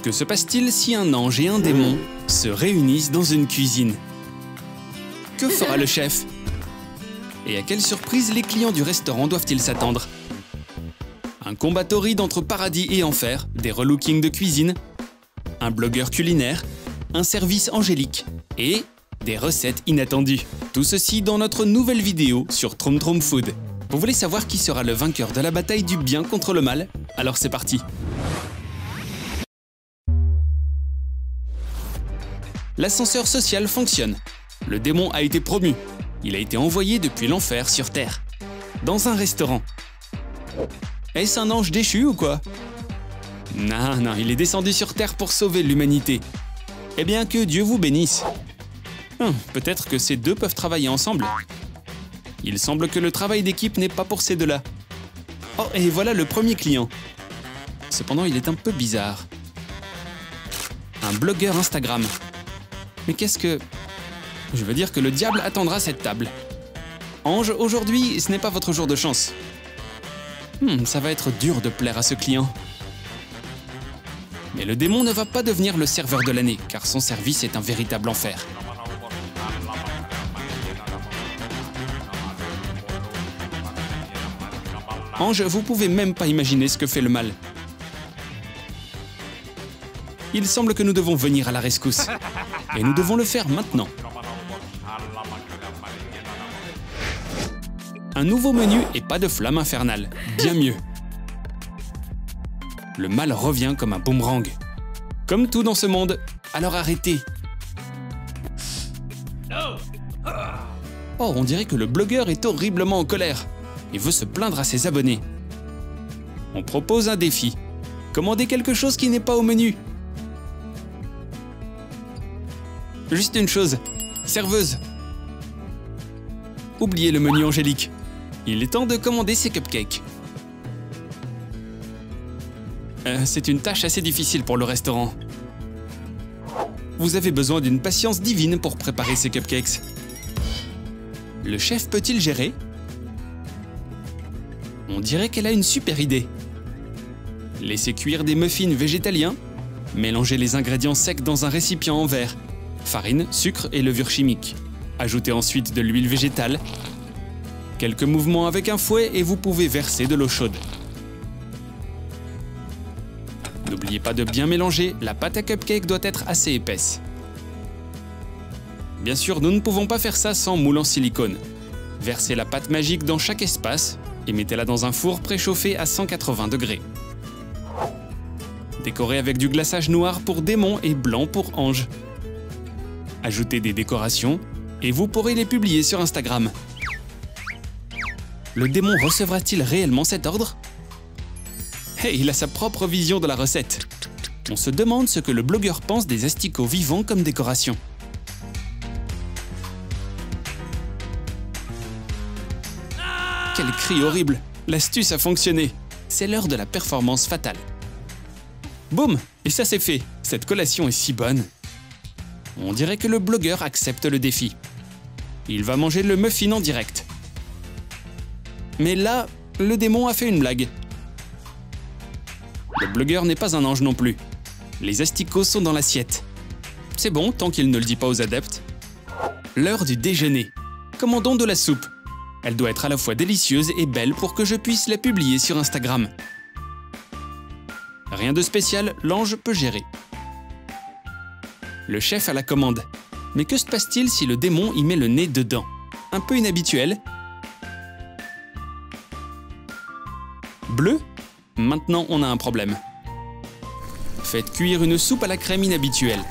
Que se passe-t-il si un ange et un démon se réunissent dans une cuisine? Que fera le chef? Et à quelle surprise les clients du restaurant doivent-ils s'attendre? Un combat torride entre paradis et enfer, des relookings de cuisine, un blogueur culinaire, un service angélique et des recettes inattendues. Tout ceci dans notre nouvelle vidéo sur Troom Troom Food. Vous voulez savoir qui sera le vainqueur de la bataille du bien contre le mal? Alors c'est parti! L'ascenseur social fonctionne. Le démon a été promu. Il a été envoyé depuis l'enfer sur Terre. Dans un restaurant. Est-ce un ange déchu ou quoi? Non, il est descendu sur Terre pour sauver l'humanité. Eh bien, que Dieu vous bénisse. Peut-être que ces deux peuvent travailler ensemble. Il semble que le travail d'équipe n'est pas pour ces deux-là. Oh, et voilà le premier client. Cependant, il est un peu bizarre. Un blogueur Instagram. Mais qu'est-ce que... Je veux dire que le diable attendra cette table. Ange, aujourd'hui, ce n'est pas votre jour de chance. Ça va être dur de plaire à ce client. Mais le démon ne va pas devenir le serveur de l'année, car son service est un véritable enfer. Ange, vous pouvez même pas imaginer ce que fait le mal. Il semble que nous devons venir à la rescousse. Et nous devons le faire maintenant. Un nouveau menu et pas de flamme infernale. Bien mieux. Le mal revient comme un boomerang. Comme tout dans ce monde, alors arrêtez. Oh, on dirait que le blogueur est horriblement en colère et veut se plaindre à ses abonnés. On propose un défi. Commandez quelque chose qui n'est pas au menu. Juste une chose, serveuse. Oubliez le menu angélique. Il est temps de commander ces cupcakes. C'est une tâche assez difficile pour le restaurant. Vous avez besoin d'une patience divine pour préparer ces cupcakes. Le chef peut-il gérer? On dirait qu'elle a une super idée. Laissez cuire des muffins végétaliens. Mélangez les ingrédients secs dans un récipient en verre. Farine, sucre et levure chimique. Ajoutez ensuite de l'huile végétale. Quelques mouvements avec un fouet et vous pouvez verser de l'eau chaude. N'oubliez pas de bien mélanger, la pâte à cupcake doit être assez épaisse. Bien sûr, nous ne pouvons pas faire ça sans moule en silicone. Versez la pâte magique dans chaque espace et mettez-la dans un four préchauffé à 180 degrés. Décorez avec du glaçage noir pour démon et blanc pour ange. Ajoutez des décorations et vous pourrez les publier sur Instagram. Le démon recevra-t-il réellement cet ordre? Hey, il a sa propre vision de la recette. On se demande ce que le blogueur pense des asticots vivants comme décoration. Quel cri horrible! L'astuce a fonctionné. C'est l'heure de la performance fatale. Boum! Et ça c'est fait. Cette collation est si bonne. On dirait que le blogueur accepte le défi. Il va manger le muffin en direct. Mais là, le démon a fait une blague. Le blogueur n'est pas un ange non plus. Les asticots sont dans l'assiette. C'est bon, tant qu'il ne le dit pas aux adeptes. L'heure du déjeuner. Commandons de la soupe. Elle doit être à la fois délicieuse et belle pour que je puisse la publier sur Instagram. Rien de spécial, l'ange peut gérer. Le chef a la commande. Mais que se passe-t-il si le démon y met le nez dedans? Un peu inhabituel. Bleu? Maintenant, on a un problème. Faites cuire une soupe à la crème inhabituelle.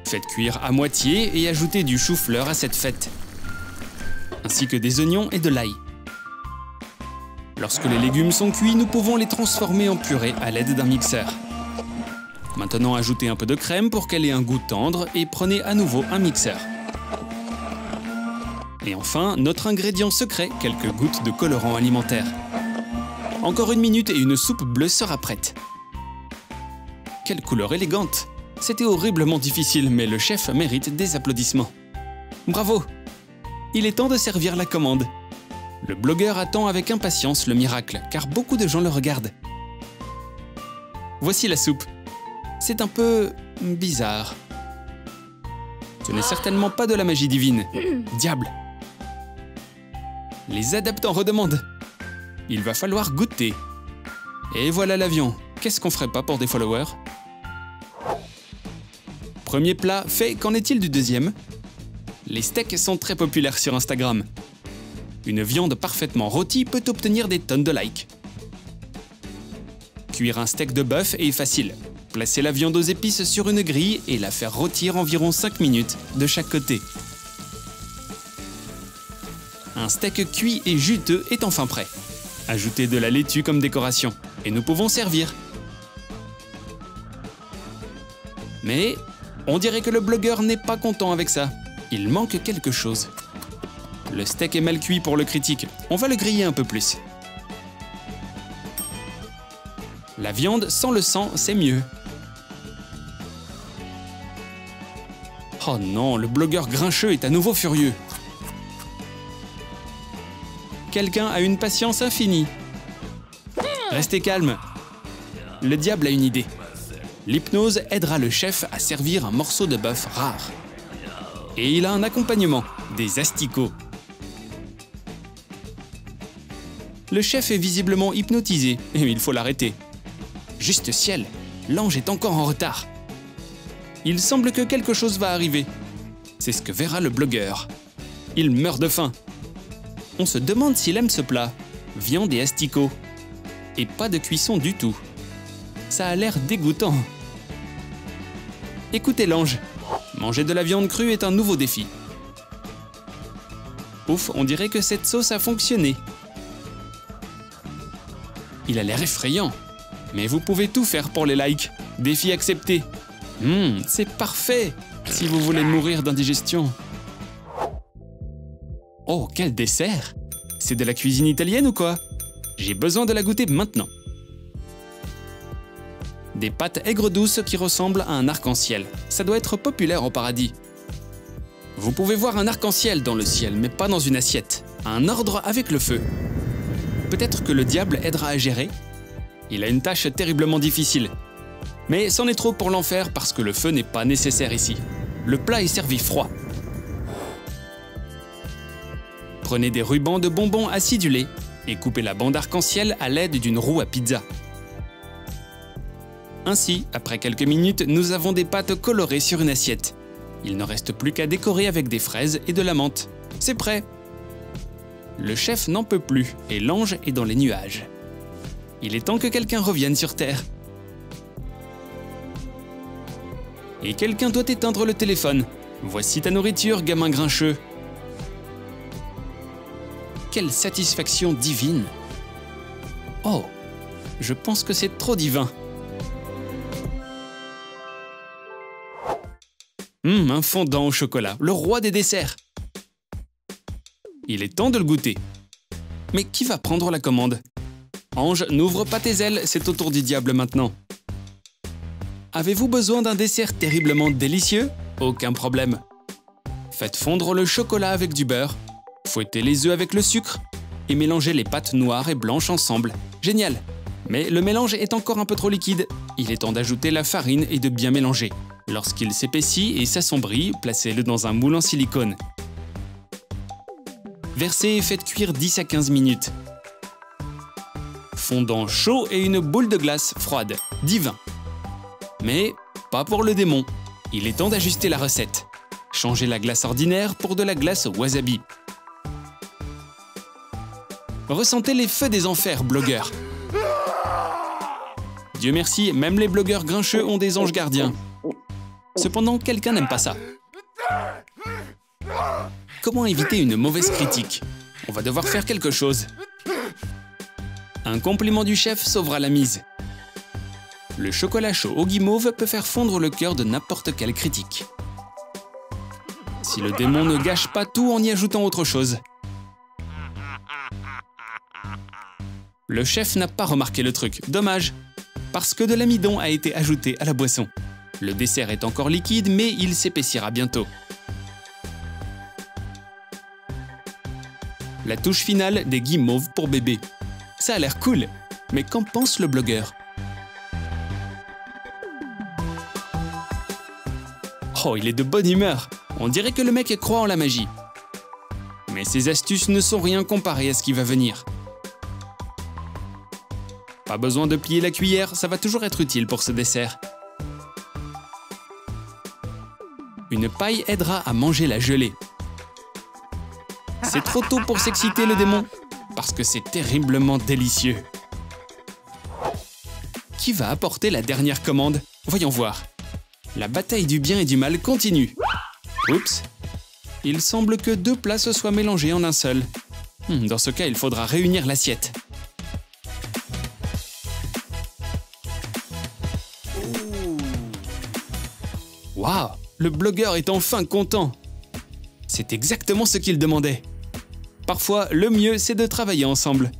Faites cuire à moitié et ajoutez du chou-fleur à cette fête. Ainsi que des oignons et de l'ail. Lorsque les légumes sont cuits, nous pouvons les transformer en purée à l'aide d'un mixeur. Maintenant, ajoutez un peu de crème pour qu'elle ait un goût tendre et prenez à nouveau un mixeur. Et enfin, notre ingrédient secret, quelques gouttes de colorant alimentaire. Encore une minute et une soupe bleue sera prête. Quelle couleur élégante! C'était horriblement difficile, mais le chef mérite des applaudissements. Bravo! Il est temps de servir la commande. Le blogueur attend avec impatience le miracle, car beaucoup de gens le regardent. Voici la soupe. C'est un peu bizarre. Ce n'est certainement pas de la magie divine. Diable! Les adeptes en redemandent. Il va falloir goûter. Et voilà l'avion. Qu'est-ce qu'on ferait pas pour des followers? Premier plat fait, qu'en est-il du deuxième? Les steaks sont très populaires sur Instagram. Une viande parfaitement rôtie peut obtenir des tonnes de likes. Cuire un steak de bœuf est facile. Placer la viande aux épices sur une grille et la faire rôtir environ 5 minutes de chaque côté. Un steak cuit et juteux est enfin prêt. Ajoutez de la laitue comme décoration et nous pouvons servir. Mais on dirait que le blogueur n'est pas content avec ça. Il manque quelque chose. Le steak est mal cuit pour le critique. On va le griller un peu plus. La viande sans le sang, c'est mieux. Oh non, le blogueur grincheux est à nouveau furieux. Quelqu'un a une patience infinie. Restez calme. Le diable a une idée. L'hypnose aidera le chef à servir un morceau de bœuf rare. Et il a un accompagnement, des asticots. Le chef est visiblement hypnotisé et il faut l'arrêter. Juste ciel, l'ange est encore en retard. Il semble que quelque chose va arriver. C'est ce que verra le blogueur. Il meurt de faim. On se demande s'il aime ce plat. Viande et asticots. Et pas de cuisson du tout. Ça a l'air dégoûtant. Écoutez l'ange. Manger de la viande crue est un nouveau défi. Ouf, on dirait que cette sauce a fonctionné. Il a l'air effrayant. Mais vous pouvez tout faire pour les likes. Défi accepté. C'est parfait si vous voulez mourir d'indigestion. Oh, quel dessert! C'est de la cuisine italienne ou quoi? J'ai besoin de la goûter maintenant. Des pâtes aigres douces qui ressemblent à un arc-en-ciel. Ça doit être populaire au paradis. Vous pouvez voir un arc-en-ciel dans le ciel, mais pas dans une assiette. Un ordre avec le feu. Peut-être que le diable aidera à gérer? Il a une tâche terriblement difficile. Mais c'en est trop pour l'enfer parce que le feu n'est pas nécessaire ici. Le plat est servi froid. Prenez des rubans de bonbons acidulés et coupez la bande arc-en-ciel à l'aide d'une roue à pizza. Ainsi, après quelques minutes, nous avons des pâtes colorées sur une assiette. Il ne reste plus qu'à décorer avec des fraises et de la menthe. C'est prêt! Le chef n'en peut plus et l'ange est dans les nuages. Il est temps que quelqu'un revienne sur Terre. Et quelqu'un doit éteindre le téléphone. Voici ta nourriture, gamin grincheux. Quelle satisfaction divine! Oh, je pense que c'est trop divin. Un fondant au chocolat, le roi des desserts. Il est temps de le goûter. Mais qui va prendre la commande? Ange, n'ouvre pas tes ailes, c'est au tour du diable maintenant. Avez-vous besoin d'un dessert terriblement délicieux? Aucun problème. Faites fondre le chocolat avec du beurre, fouettez les œufs avec le sucre et mélangez les pâtes noires et blanches ensemble. Génial! Mais le mélange est encore un peu trop liquide. Il est temps d'ajouter la farine et de bien mélanger. Lorsqu'il s'épaissit et s'assombrit, placez-le dans un moule en silicone. Versez et faites cuire 10 à 15 minutes. Fondant chaud et une boule de glace froide. Divin! Mais pas pour le démon. Il est temps d'ajuster la recette. Changez la glace ordinaire pour de la glace au wasabi. Ressentez les feux des enfers, blogueurs. Dieu merci, même les blogueurs grincheux ont des anges gardiens. Cependant, quelqu'un n'aime pas ça. Comment éviter une mauvaise critique? On va devoir faire quelque chose. Un compliment du chef sauvera la mise. Le chocolat chaud au guimauve peut faire fondre le cœur de n'importe quelle critique. Si le démon ne gâche pas tout en y ajoutant autre chose. Le chef n'a pas remarqué le truc, dommage, parce que de l'amidon a été ajouté à la boisson. Le dessert est encore liquide, mais il s'épaissira bientôt. la touche finale des guimauves pour bébé. Ça a l'air cool, mais qu'en pense le blogueur? Oh, il est de bonne humeur. On dirait que le mec croit en la magie. Mais ses astuces ne sont rien comparées à ce qui va venir. Pas besoin de plier la cuillère, ça va toujours être utile pour ce dessert. Une paille aidera à manger la gelée. C'est trop tôt pour s'exciter le démon, parce que c'est terriblement délicieux. Qui va apporter la dernière commande? Voyons voir. La bataille du bien et du mal continue. Oups. Il semble que 2 plats se soient mélangés en un seul. Dans ce cas, il faudra réunir l'assiette. Waouh! Le blogueur est enfin content. C'est exactement ce qu'il demandait. Parfois, le mieux, c'est de travailler ensemble.